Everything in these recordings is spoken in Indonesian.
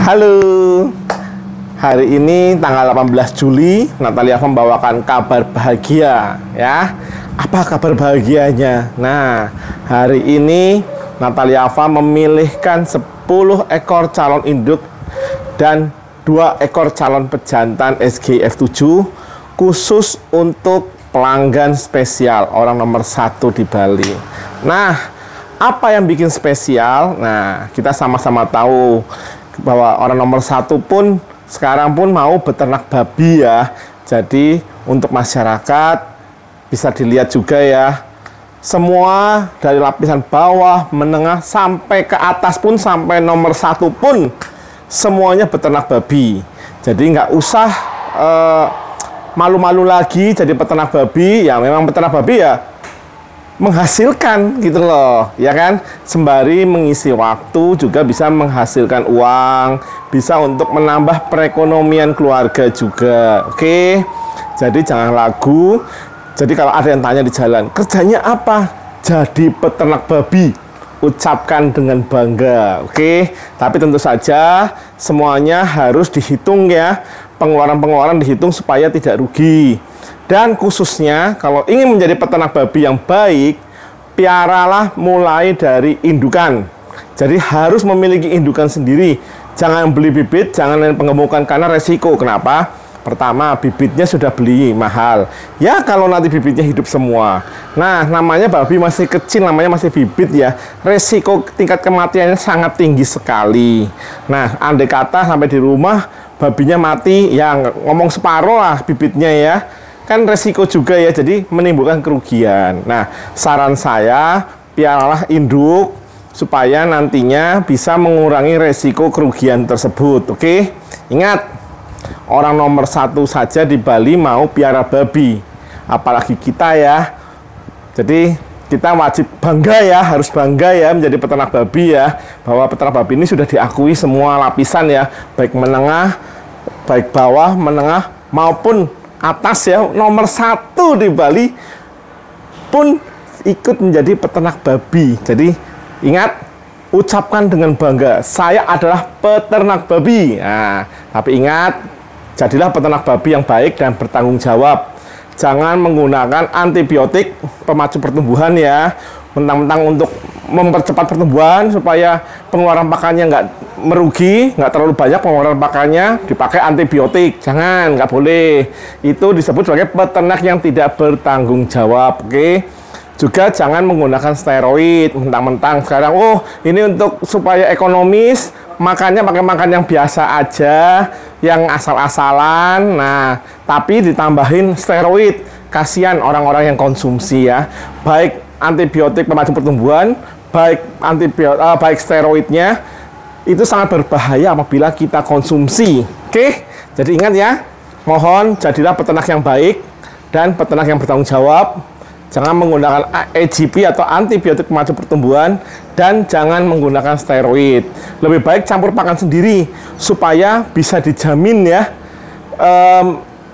Halo, hari ini tanggal 18 Juli, Natalia Farm membawakan kabar bahagia ya. Apa kabar bahagianya? Nah, hari ini Natalia Farm memilihkan 10 ekor calon induk dan 2 ekor calon pejantan SGF7 khusus untuk pelanggan spesial orang nomor 1 di Bali. Nah, apa yang bikin spesial? Nah, kita sama-sama tahu bahwa orang nomor 1 pun sekarang pun mau beternak babi ya. Jadi untuk masyarakat bisa dilihat juga ya, semua dari lapisan bawah, menengah sampai ke atas pun, sampai nomor 1 pun semuanya beternak babi. Jadi nggak usah malu-malu lagi jadi peternak babi. Ya memang peternak babi ya menghasilkan gitu loh, ya kan? Sembari mengisi waktu juga bisa menghasilkan uang, bisa untuk menambah perekonomian keluarga juga. Oke, jadi jangan ragu. Jadi kalau ada yang tanya di jalan, kerjanya apa? Jadi peternak babi. Ucapkan dengan bangga, oke? Tapi tentu saja semuanya harus dihitung ya. Pengeluaran-pengeluaran dihitung supaya tidak rugi. Dan khususnya kalau ingin menjadi peternak babi yang baik, piaralah mulai dari indukan. Jadi harus memiliki indukan sendiri. Jangan beli bibit, jangan main penggemukan karena resiko. Kenapa? Pertama, bibitnya sudah beli mahal. Ya kalau nanti bibitnya hidup semua. Nah, namanya babi masih kecil, namanya masih bibit ya. Resiko tingkat kematiannya sangat tinggi sekali. Nah, andai kata sampai di rumah babinya mati, ya ngomong separuh lah bibitnya ya. Kan resiko juga ya, jadi menimbulkan kerugian. Nah, saran saya, piaralah induk supaya nantinya bisa mengurangi resiko kerugian tersebut. Oke, ingat, orang nomor 1 saja di Bali mau piara babi, apalagi kita ya. Jadi kita wajib bangga ya, harus bangga ya menjadi peternak babi ya, bahwa peternak babi ini sudah diakui semua lapisan ya, baik menengah, baik bawah, menengah maupun atas ya. Nomor 1 di Bali pun ikut menjadi peternak babi. Jadi ingat, ucapkan dengan bangga, saya adalah peternak babi. Nah, tapi ingat, jadilah peternak babi yang baik dan bertanggung jawab. Jangan menggunakan antibiotik pemacu pertumbuhan ya, mentang-mentang untuk mempercepat pertumbuhan supaya pengeluaran pakannya nggak merugi, nggak terlalu banyak pengeluaran pakannya, dipakai antibiotik. Jangan, nggak boleh. Itu disebut sebagai peternak yang tidak bertanggung jawab. Oke. Juga jangan menggunakan steroid mentang-mentang sekarang, oh ini untuk supaya ekonomis, makannya pakai makan yang biasa aja, yang asal-asalan. Nah, tapi ditambahin steroid, kasihan orang-orang yang konsumsi ya. Baik antibiotik pemacu pertumbuhan, baik steroidnya, itu sangat berbahaya apabila kita konsumsi. Oke, jadi ingat ya, mohon jadilah peternak yang baik dan peternak yang bertanggung jawab. Jangan menggunakan AGP atau antibiotik pemacu pertumbuhan, dan jangan menggunakan steroid. Lebih baik campur pakan sendiri supaya bisa dijamin ya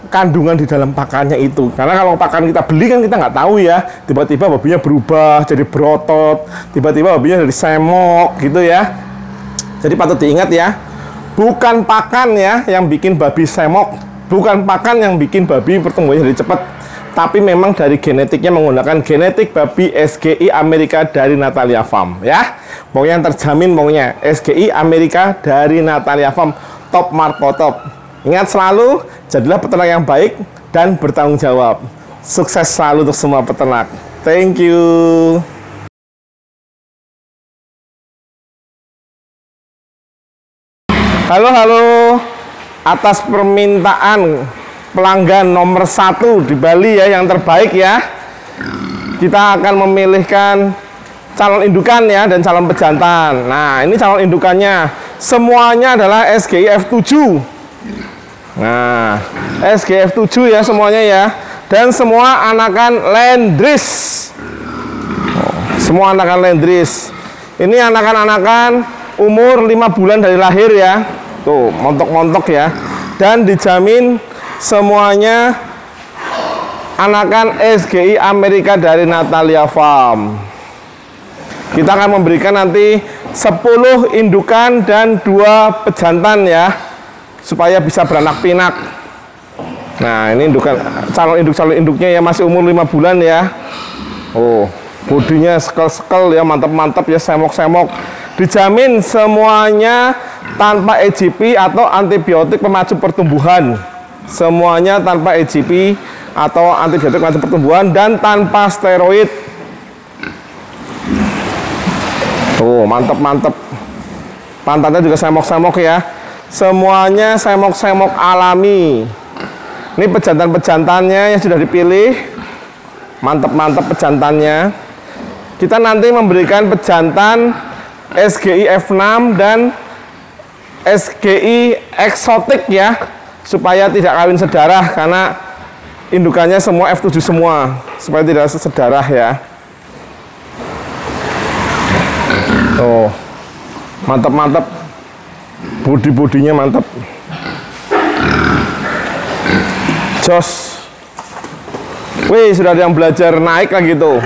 kandungan di dalam pakannya itu. Karena kalau pakan kita beli kan kita nggak tahu ya, tiba-tiba babinya berubah jadi berotot, tiba-tiba babinya jadi semok gitu ya. Jadi patut diingat ya, bukan pakan ya yang bikin babi semok, bukan pakan yang bikin babi pertumbuhannya jadi cepat, tapi memang dari genetiknya menggunakan genetik babi SGI Amerika dari Natalia Farm ya. Pokoknya yang terjamin, pokoknya SGI Amerika dari Natalia Farm, top markotop. Ingat selalu, jadilah peternak yang baik dan bertanggung jawab. Sukses selalu untuk semua peternak. Thank you. Halo. Atas permintaan pelanggan nomor 1 di Bali ya, yang terbaik ya, kita akan memilihkan calon indukan ya dan calon pejantan. Nah, ini calon indukannya semuanya adalah SGF7. Nah, SGF7 ya semuanya ya, dan semua anakan Landrace. Semua anakan Landrace. Ini anakan-anakan umur 5 bulan dari lahir ya. Tuh, montok-montok ya. Dan dijamin semuanya anakan SGI Amerika dari Natalia Farm. Kita akan memberikan nanti 10 indukan dan 2 pejantan ya, supaya bisa beranak pinak. Nah, ini indukan, calon induknya ya, masih umur 5 bulan ya. Oh, bodinya sekel-sekel ya, mantap-mantap ya, semok-semok. Dijamin semuanya tanpa EGP atau antibiotik pemacu pertumbuhan. Semuanya tanpa EGP atau antibiotik pemacu pertumbuhan dan tanpa steroid. Oh, mantap-mantap. Pantatnya juga semok-semok ya. Semuanya semok-semok alami. Ini pejantan-pejantannya yang sudah dipilih. Mantap-mantap pejantannya. Kita nanti memberikan pejantan SGI F6 dan SGI eksotik ya, supaya tidak kawin sedarah, karena indukannya semua F7 semua, supaya tidak sedarah ya. Oh, mantap-mantap, bodinya mantap, jos. Wih, sudah ada yang belajar naik lagi tuh,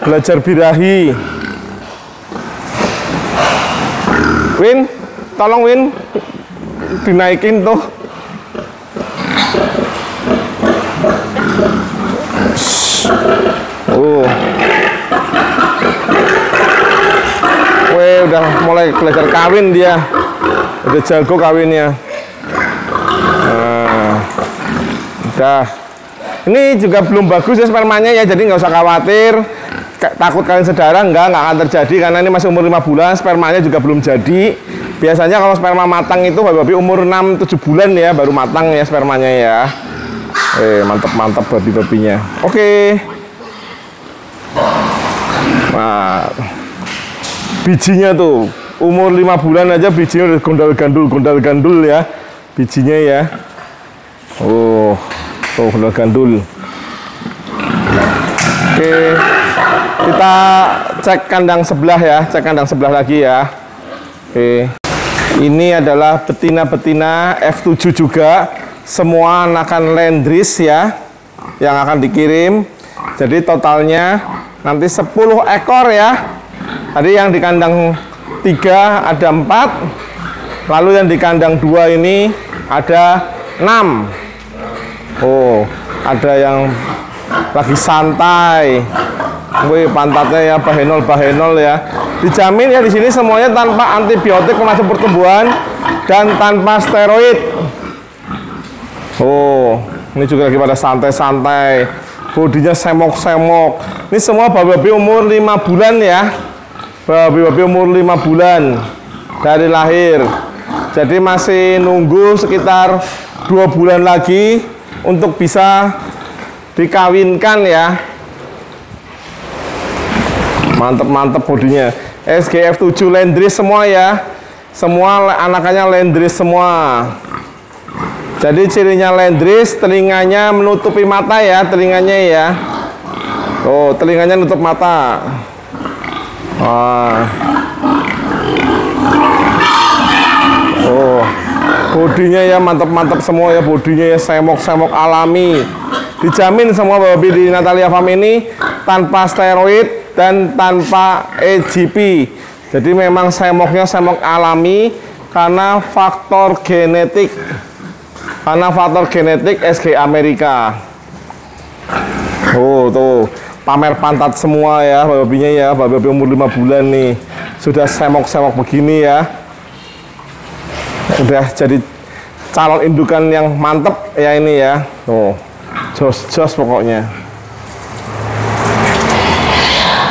belajar birahi. Win, tolong Win, dinaikin tuh. Wih, udah mulai belajar kawin dia, udah jago kawinnya. Nah, udah. Ini juga belum bagus ya spermanya ya, jadi nggak usah khawatir. Takut kawin sedarah, nggak akan terjadi, karena ini masih umur 5 bulan, spermanya juga belum jadi. Biasanya kalau sperma matang itu babi umur 6-7 bulan ya, baru matang ya spermanya ya. Mantap-mantap babi-babinya. Oke. Nah, bijinya tuh umur 5 bulan aja bijinya udah gondal-gandul ya, bijinya ya. Oh, tuh gondal-gandul. Oke, kita cek kandang sebelah ya, cek kandang sebelah lagi ya. Oke, ini adalah betina-betina F7 juga, semua anakan Landrace ya, yang akan dikirim. Jadi totalnya nanti 10 ekor ya. Tadi yang di kandang 3 ada 4, lalu yang di kandang 2 ini ada 6. Oh, ada yang lagi santai. Wih, pantatnya ya bahenol ya. Dijamin ya, di sini semuanya tanpa antibiotik pemacu pertumbuhan dan tanpa steroid. Oh, ini juga lagi pada santai-santai. Bodinya semok-semok. Ini semua babi umur 5 bulan ya. Babi umur 5 bulan dari lahir. Jadi masih nunggu sekitar 2 bulan lagi untuk bisa dikawinkan ya. Mantep-mantep bodinya. SGF 7 Landrace semua ya. Semua anakannya Landrace semua. Jadi cirinya Landrace, telinganya menutupi mata ya, telinganya ya. Oh, telinganya nutup mata. Wah. Oh, bodinya ya mantap-mantap semua ya, bodinya ya semok-semok alami. Dijamin semua babi di Natalia Farm ini tanpa steroid dan tanpa EGP. Jadi memang semoknya semok alami karena faktor genetik. SG Amerika. Oh, tuh pamer pantat semua ya babinya ya, babi umur 5 bulan nih. Sudah semok-semok begini ya. Udah jadi calon indukan yang mantep ya ini ya. Tuh, jos pokoknya.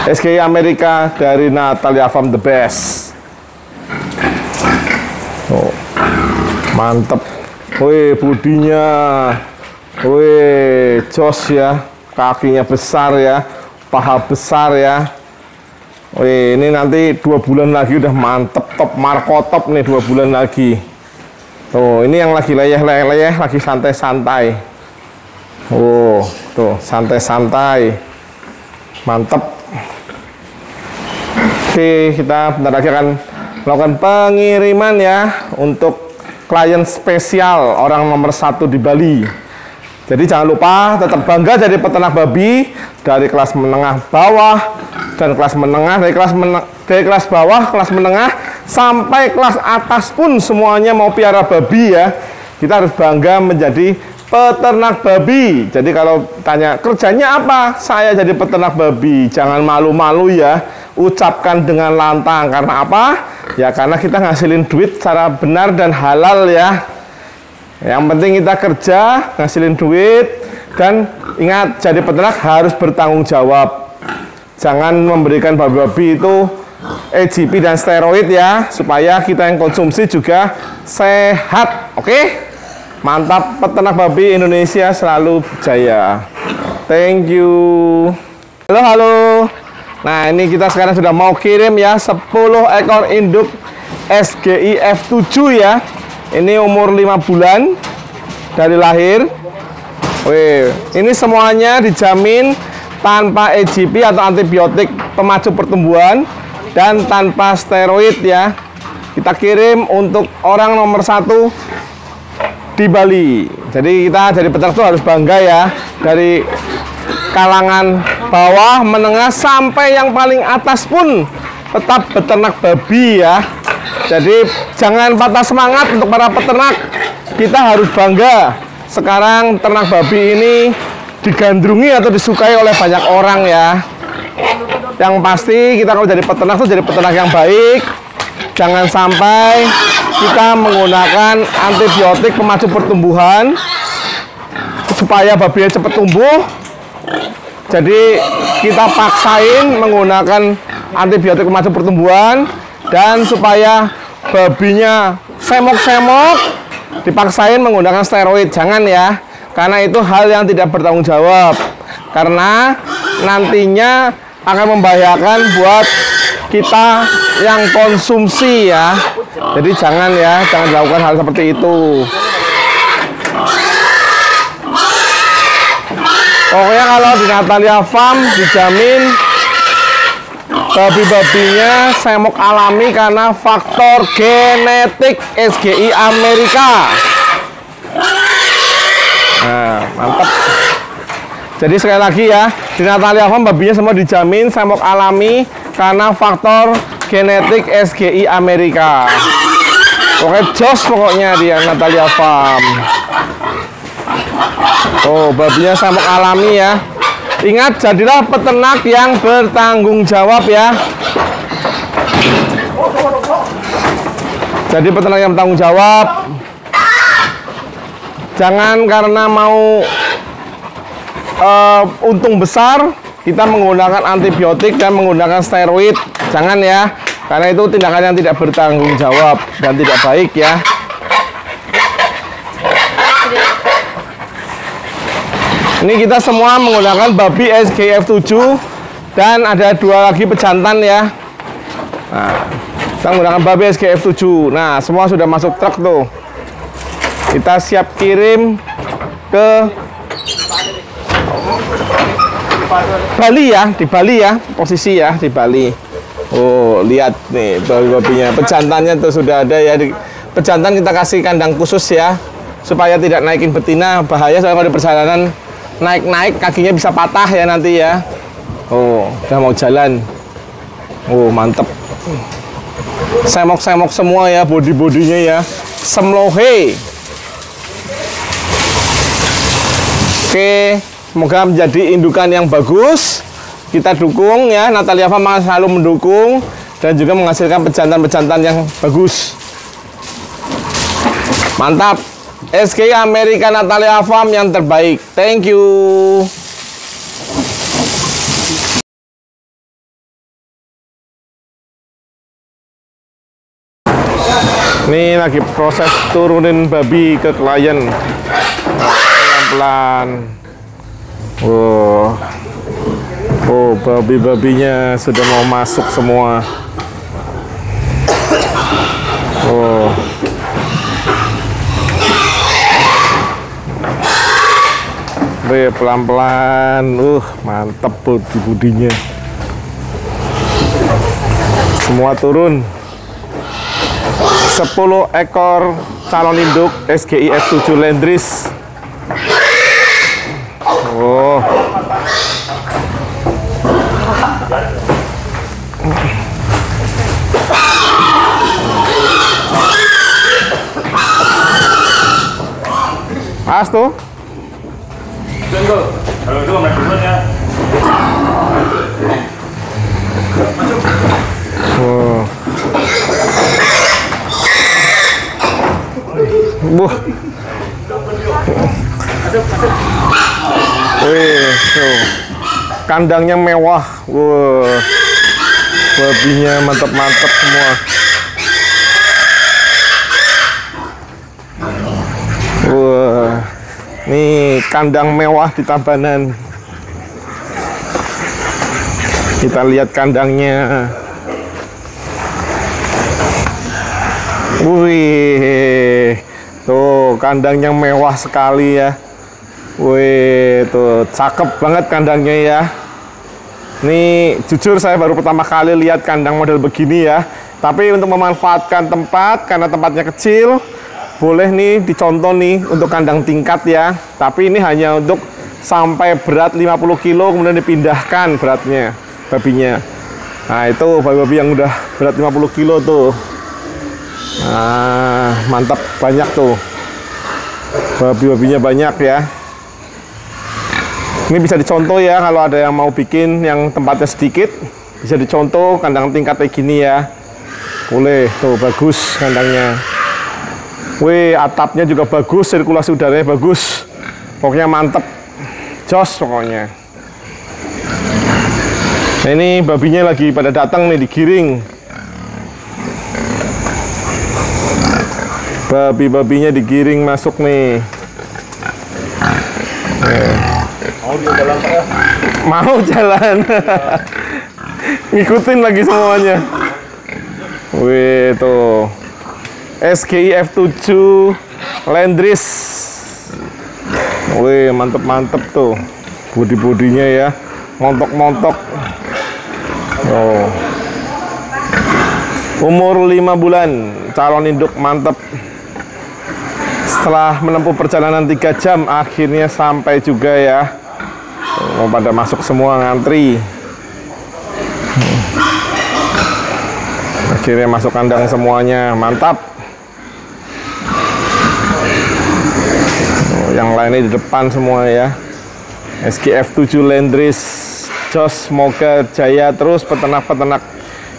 SG Amerika dari Natalia Farm the best. Oh, mantep. Wih, bodinya, wih, jos ya, kakinya besar ya, paha besar ya. Wih, ini nanti 2 bulan lagi udah mantep, top markotop nih 2 bulan lagi. Tuh, ini yang lagi leyeh-leyeh, lagi santai-santai. Oh, tuh santai-santai, mantep. Oke, kita bentar lagi akan melakukan pengiriman ya untuk klien spesial orang nomor 1 di Bali. Jadi jangan lupa tetap bangga jadi peternak babi dari kelas menengah bawah dan kelas menengah, dari kelas bawah, kelas menengah, sampai kelas atas pun semuanya mau piara babi ya. Kita harus bangga menjadi peternak babi. Jadi kalau tanya kerjanya apa, saya jadi peternak babi, jangan malu-malu ya, ucapkan dengan lantang. Karena apa? Ya karena kita ngasilin duit secara benar dan halal ya. Yang penting kita kerja, ngasilin duit, dan ingat jadi peternak harus bertanggung jawab. Jangan memberikan babi-babi itu EGP dan steroid ya, supaya kita yang konsumsi juga sehat. Oke? Mantap, peternak babi Indonesia selalu jaya. Thank you. Halo, halo. Nah, ini kita sekarang sudah mau kirim ya 10 ekor induk SGI F7 ya. Ini umur 5 bulan dari lahir. Wih, ini semuanya dijamin tanpa EGP atau antibiotik pemacu pertumbuhan dan tanpa steroid ya. Kita kirim untuk orang nomor 1 di Bali. Jadi kita dari peternak itu harus bangga ya, dari kalangan bawah, menengah, sampai yang paling atas pun tetap beternak babi ya. Jadi jangan patah semangat untuk para peternak, kita harus bangga. Sekarang ternak babi ini digandrungi atau disukai oleh banyak orang ya. Yang pasti kita kalau jadi peternak itu jadi peternak yang baik. Jangan sampai kita menggunakan antibiotik pemacu pertumbuhan supaya babinya cepat tumbuh. Jadi kita paksain menggunakan antibiotik pemacu pertumbuhan, dan supaya babinya semok-semok dipaksain menggunakan steroid. Jangan ya, karena itu hal yang tidak bertanggung jawab, karena nantinya akan membahayakan buat kita yang konsumsi ya. Jadi jangan ya, jangan dilakukan hal seperti itu. Pokoknya kalau di Natalia Farm dijamin babi-babinya semok alami karena faktor genetik SGI Amerika. Nah, mantap. Jadi sekali lagi ya, di Natalia Farm babinya semua dijamin semok alami karena faktor genetik SGI Amerika. Oke, jos pokoknya dia Natalia Farm. Oh, babinya semok alami ya. Ingat, jadilah peternak yang bertanggung jawab ya. Jadi peternak yang bertanggung jawab. Jangan karena mau untung besar kita menggunakan antibiotik dan menggunakan steroid. Jangan ya, karena itu tindakan yang tidak bertanggung jawab dan tidak baik ya. Ini kita semua menggunakan babi SGI F7 dan ada 2 lagi pejantan ya. Nah, kita menggunakan babi SGI F7. Nah, semua sudah masuk truk tuh. Kita siap kirim ke Bali ya, di Bali ya, posisi ya di Bali. Oh, lihat nih babi-babinya, pejantannya tuh sudah ada ya. Pejantan kita kasih kandang khusus ya, supaya tidak naikin betina, bahaya soalnya kalau di perjalanan naik-naik kakinya bisa patah ya nanti ya. Oh, udah mau jalan. Oh, mantep. Semok-semok semua ya, body-bodinya ya. Semlohe. Oke, semoga menjadi indukan yang bagus. Kita dukung ya, Natalia Farm selalu mendukung dan juga menghasilkan pejantan-pejantan yang bagus. Mantap. SGI Amerika Natalia Farm yang terbaik. Thank you. Ini lagi proses turunin babi ke klien. Pelan-pelan. Oh, babi-babinya sudah mau masuk semua. Oh. Pelan-pelan. Mantap bodi-bodinya. Semua turun. 10 ekor calon induk SGI F7 Landris. Oh. Pas tuh. Tunggu. Kalau itu naik duluan ya. Oh. Buh. Wih, tuh. Kandangnya mewah. Wah. Babinya mantap-mantap semua. Wah. Nih kandang mewah di Tabanan. Kita lihat kandangnya. Wih, tuh kandangnya mewah sekali ya. Wih, tuh cakep banget kandangnya ya. Nih jujur saya baru pertama kali lihat kandang model begini ya. Tapi untuk memanfaatkan tempat karena tempatnya kecil, boleh nih dicontoh nih untuk kandang tingkat ya. Tapi ini hanya untuk sampai berat 50 kilo kemudian dipindahkan beratnya babinya. Nah itu babi-babi yang udah berat 50 kilo tuh. Nah mantap, banyak tuh. Babi-babinya banyak ya. Ini bisa dicontoh ya kalau ada yang mau bikin yang tempatnya sedikit. Bisa dicontoh kandang tingkat kayak gini ya. Boleh, tuh bagus kandangnya. Wih, atapnya juga bagus, sirkulasi udaranya bagus. Pokoknya mantep. Jos pokoknya. Nah, ini babinya lagi pada datang nih, digiring. Babi-babinya digiring masuk nih. Mau dia jalan Pak ya? Mau jalan. Ngikutin lagi semuanya. Wih, tuh. SGI F7 Landris. Wih, mantep-mantep tuh. Bodi-bodinya ya. Montok-montok. Oh. Umur 5 bulan. Calon induk mantep. Setelah menempuh perjalanan 3 jam, akhirnya sampai juga ya. Mau pada masuk semua ngantri. Akhirnya masuk kandang semuanya. Mantap. Yang lainnya di depan semua ya. SGF7 Landris. Jos, semoga jaya terus peternak-peternak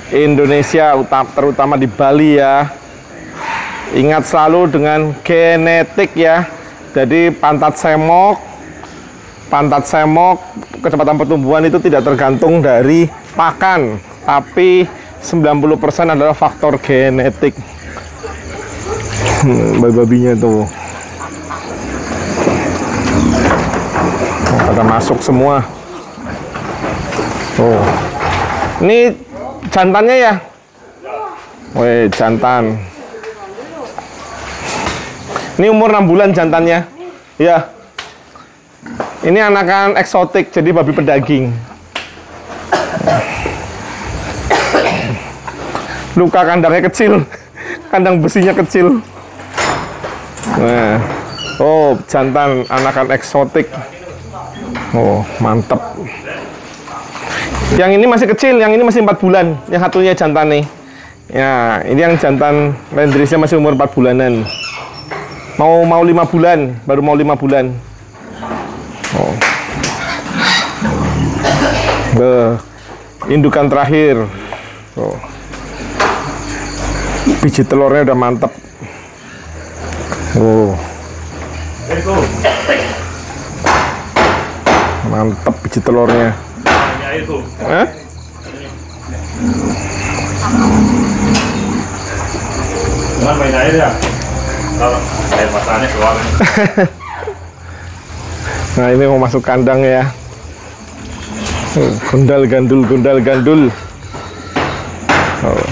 Indonesia, terutama di Bali ya. Ingat selalu dengan genetik ya. Jadi pantat semok, kecepatan pertumbuhan itu tidak tergantung dari pakan, tapi 90% adalah faktor genetik. Babi-babinya tuh. Pada masuk semua. Tuh. Ini jantannya ya? Wih, jantan. Ini umur 6 bulan jantannya. Ya. Ini anakan eksotik, jadi babi pedaging. Luka kandangnya kecil. Kandang besinya kecil. Nah. Oh, jantan anakan eksotik. Oh, mantep. Yang ini masih kecil, yang ini masih 4 bulan. Yang satunya jantan nih. Ya, ini yang jantan Landrisnya masih umur 4 bulanan. Mau 5 bulan, baru mau 5 bulan. Oh. Indukan terakhir. Oh. Biji telurnya udah mantep. Oh. Mantep biji telurnya. Hah? Jangan main air ya. Kalau air matanya keluar. Nah ini mau masuk kandang ya. Gundal gandul. Oh.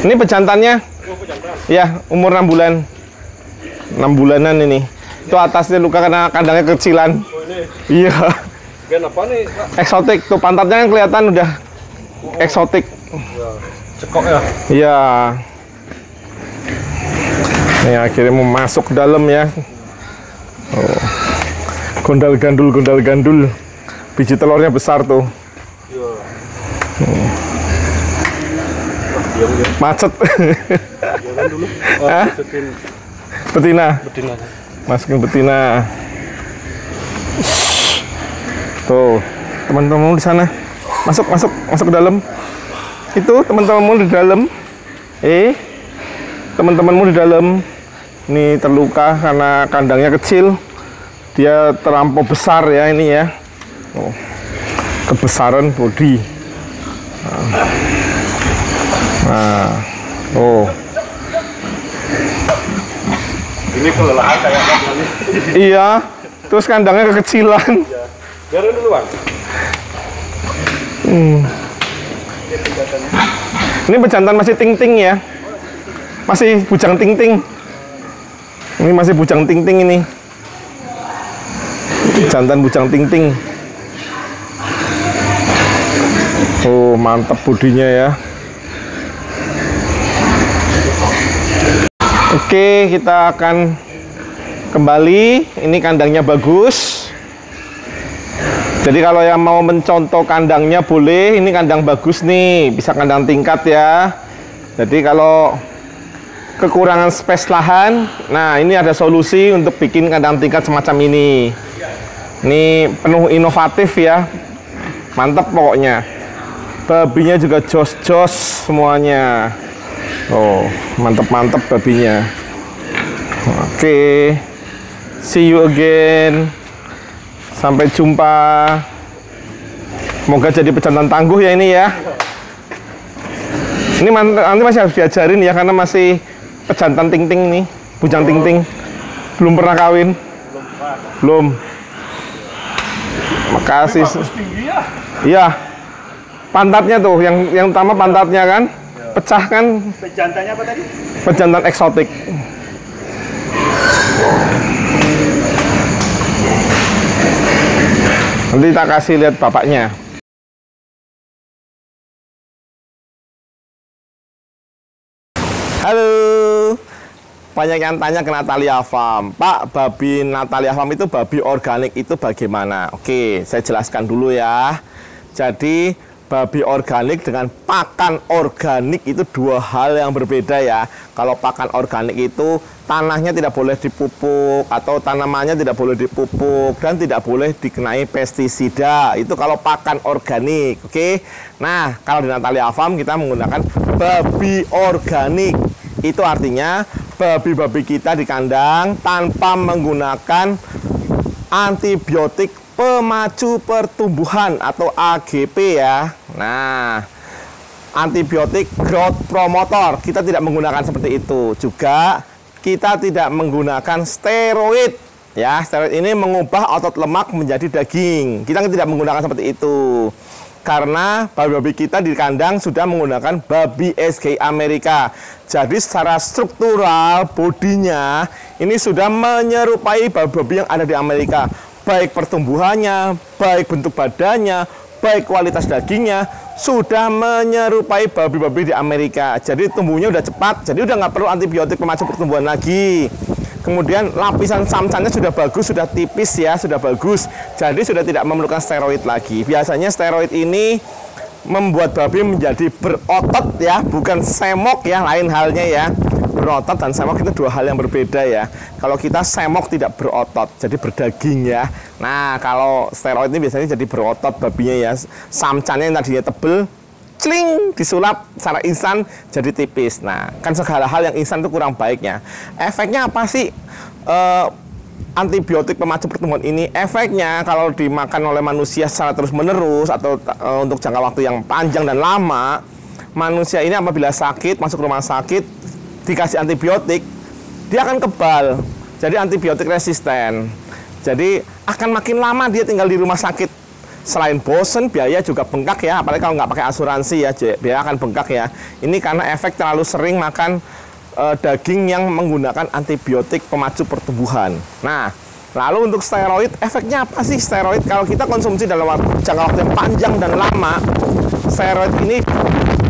Ini pejantannya. Ya, umur 6 bulan. 6 bulanan ini. Itu atasnya luka karena kandangnya kecilan. Iya. Gen apa nih, Pak? Eksotik. Tuh pantatnya kan kelihatan udah eksotik. Cekok ya? Iya. Nih akhirnya mau masuk ke dalam ya. Oh. Gondal gandul. Biji telurnya besar tuh. Macet. dulu. Hah? Betina. Betina. Masukin betina. Tuh, teman-teman di sana. Masuk ke dalam. Itu teman-temanmu di dalam. Teman-temanmu di dalam. Ini terluka karena kandangnya kecil. Dia terlampau besar ya ini ya. Oh, kebesaran bodi. Nah, oh. Ini kelelahan kayak ini. Iya, terus kandangnya kekecilan. Biarin dulu, Bang. Ini pejantan masih ting-ting ya. Masih bujang ting-ting. Ini masih bujang ting-ting ini. Jantan bujang ting-ting. Oh, mantap bodinya ya. Oke, kita akan kembali. Ini kandangnya bagus. Jadi kalau yang mau mencontoh kandangnya boleh. Ini kandang bagus nih, bisa kandang tingkat ya. Jadi kalau kekurangan space lahan, nah ini ada solusi untuk bikin kandang tingkat semacam ini. Ini penuh inovatif ya, mantap pokoknya. Babinya juga jos-jos semuanya. Oh, mantap-mantap babinya. Oke, see you again. Sampai jumpa. Semoga jadi pejantan tangguh ya ini ya. Ini nanti masih harus diajarin ya, karena masih pejantan ting-ting nih, bujang ting-ting. Belum pernah kawin. Belum. Makasih. Iya. Pantatnya tuh, yang utama pantatnya kan, pecah kan. Pejantannya apa tadi? Pejantan eksotik. Nanti kita kasih lihat bapaknya. Halo. Banyak yang tanya ke Natalia Farm, Pak, babi Natalia Farm itu babi organik itu bagaimana? Oke, saya jelaskan dulu ya. Jadi babi organik dengan pakan organik itu dua hal yang berbeda ya. Kalau pakan organik itu tanahnya tidak boleh dipupuk atau tanamannya tidak boleh dipupuk dan tidak boleh dikenai pestisida. Itu kalau pakan organik, oke? Nah, kalau di Natalia Farm kita menggunakan babi organik. Itu artinya babi-babi kita di kandang tanpa menggunakan antibiotik pemacu pertumbuhan atau AGP ya. Nah, antibiotik growth promotor kita tidak menggunakan seperti itu. Juga kita tidak menggunakan steroid ya. Steroid ini mengubah otot lemak menjadi daging. Kita tidak menggunakan seperti itu. Karena babi-babi kita di kandang sudah menggunakan babi SGI Amerika. Jadi secara struktural bodinya ini sudah menyerupai babi-babi yang ada di Amerika. Baik pertumbuhannya, baik bentuk badannya, baik kualitas dagingnya, sudah menyerupai babi-babi di Amerika. Jadi tumbuhnya udah cepat, jadi udah nggak perlu antibiotik pemacu pertumbuhan lagi. Kemudian lapisan samcannya sudah bagus, sudah tipis ya, sudah bagus. Jadi sudah tidak memerlukan steroid lagi. Biasanya steroid ini membuat babi menjadi berotot ya, bukan semok ya, lain halnya ya. Berotot dan semok itu dua hal yang berbeda ya. Kalau kita semok tidak berotot, jadi berdaging ya. Nah, kalau steroid ini biasanya jadi berotot babinya ya. Samcannya yang tadinya tebel, cling, disulap secara instan jadi tipis. Nah, kan segala hal yang instan itu kurang baiknya. Efeknya apa sih? Antibiotik pemacu pertumbuhan ini efeknya kalau dimakan oleh manusia secara terus-menerus atau untuk jangka waktu yang panjang dan lama, manusia ini apabila sakit, masuk rumah sakit, dikasih antibiotik, dia akan kebal. Jadi antibiotik resisten. Jadi akan makin lama dia tinggal di rumah sakit. Selain bosen, biaya juga bengkak ya. Apalagi kalau nggak pakai asuransi ya, biaya akan bengkak ya. Ini karena efek terlalu sering makan daging yang menggunakan antibiotik pemacu pertumbuhan. Nah, lalu untuk steroid, efeknya apa sih steroid? Kalau kita konsumsi dalam jangka waktu yang panjang dan lama, steroid ini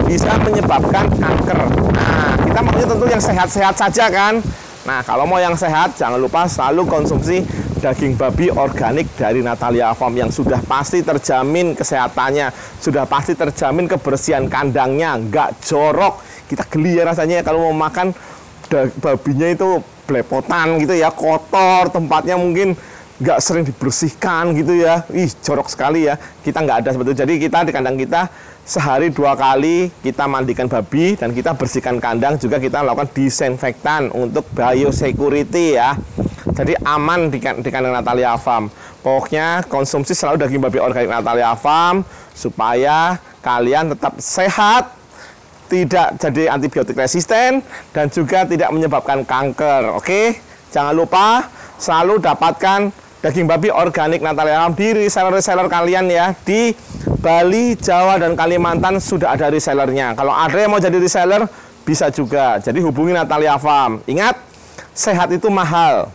bisa menyebabkan kanker. Nah, kita maunya tentu yang sehat-sehat saja kan. Nah, kalau mau yang sehat, jangan lupa selalu konsumsi daging babi organik dari Natalia Farm yang sudah pasti terjamin kesehatannya, sudah pasti terjamin kebersihan kandangnya, nggak jorok. Kita geli ya rasanya kalau mau makan babinya itu belepotan gitu ya, kotor, tempatnya mungkin nggak sering dibersihkan gitu ya. Ih, jorok sekali ya. Kita nggak ada seperti itu. Jadi kita di kandang kita sehari 2 kali kita mandikan babi dan kita bersihkan kandang, juga kita lakukan disinfektan untuk biosecurity ya. Jadi aman di kandang Natalia Farm. Pokoknya konsumsi selalu daging babi organik Natalia Farm supaya kalian tetap sehat, tidak jadi antibiotik resisten, dan juga tidak menyebabkan kanker. Oke? Jangan lupa selalu dapatkan daging babi organik Natalia Farm di reseller-reseller kalian ya. Di Bali, Jawa, dan Kalimantan sudah ada resellernya. Kalau ada yang mau jadi reseller, bisa juga. Jadi hubungi Natalia Farm. Ingat, sehat itu mahal,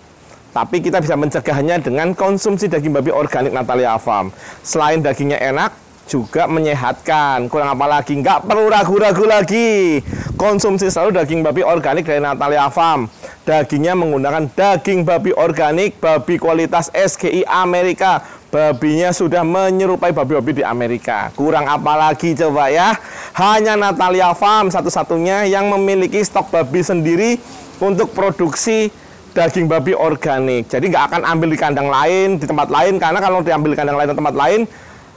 tapi kita bisa mencegahnya dengan konsumsi daging babi organik Natalia Farm. Selain dagingnya enak, juga menyehatkan. Kurang apa lagi? Nggak perlu ragu-ragu lagi. Konsumsi selalu daging babi organik dari Natalia Farm. Dagingnya menggunakan daging babi organik, babi kualitas SGI Amerika. Babinya sudah menyerupai babi-babi di Amerika. Kurang apa lagi coba ya? Hanya Natalia Farm satu-satunya yang memiliki stok babi sendiri untuk produksi daging babi organik. Jadi nggak akan ambil di kandang lain, di tempat lain, karena kalau diambil di kandang lain atau tempat lain,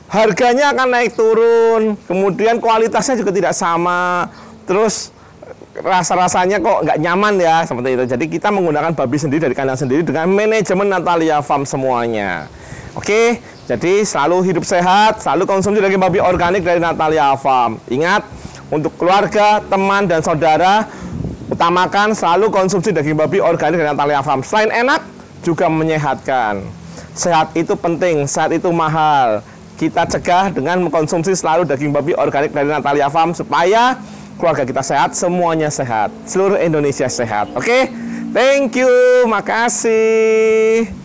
harganya akan naik turun. Kemudian kualitasnya juga tidak sama. Terus rasa-rasanya kok nggak nyaman ya, seperti itu. Jadi kita menggunakan babi sendiri dari kandang sendiri dengan manajemen Natalia Farm semuanya. Oke, jadi selalu hidup sehat, selalu konsumsi daging babi organik dari Natalia Farm. Ingat, untuk keluarga, teman, dan saudara, utamakan selalu konsumsi daging babi organik dari Natalia Farm. Selain enak, juga menyehatkan. Sehat itu penting, sehat itu mahal. Kita cegah dengan mengkonsumsi selalu daging babi organik dari Natalia Farm supaya keluarga kita sehat, semuanya sehat, seluruh Indonesia sehat. Oke, thank you, makasih.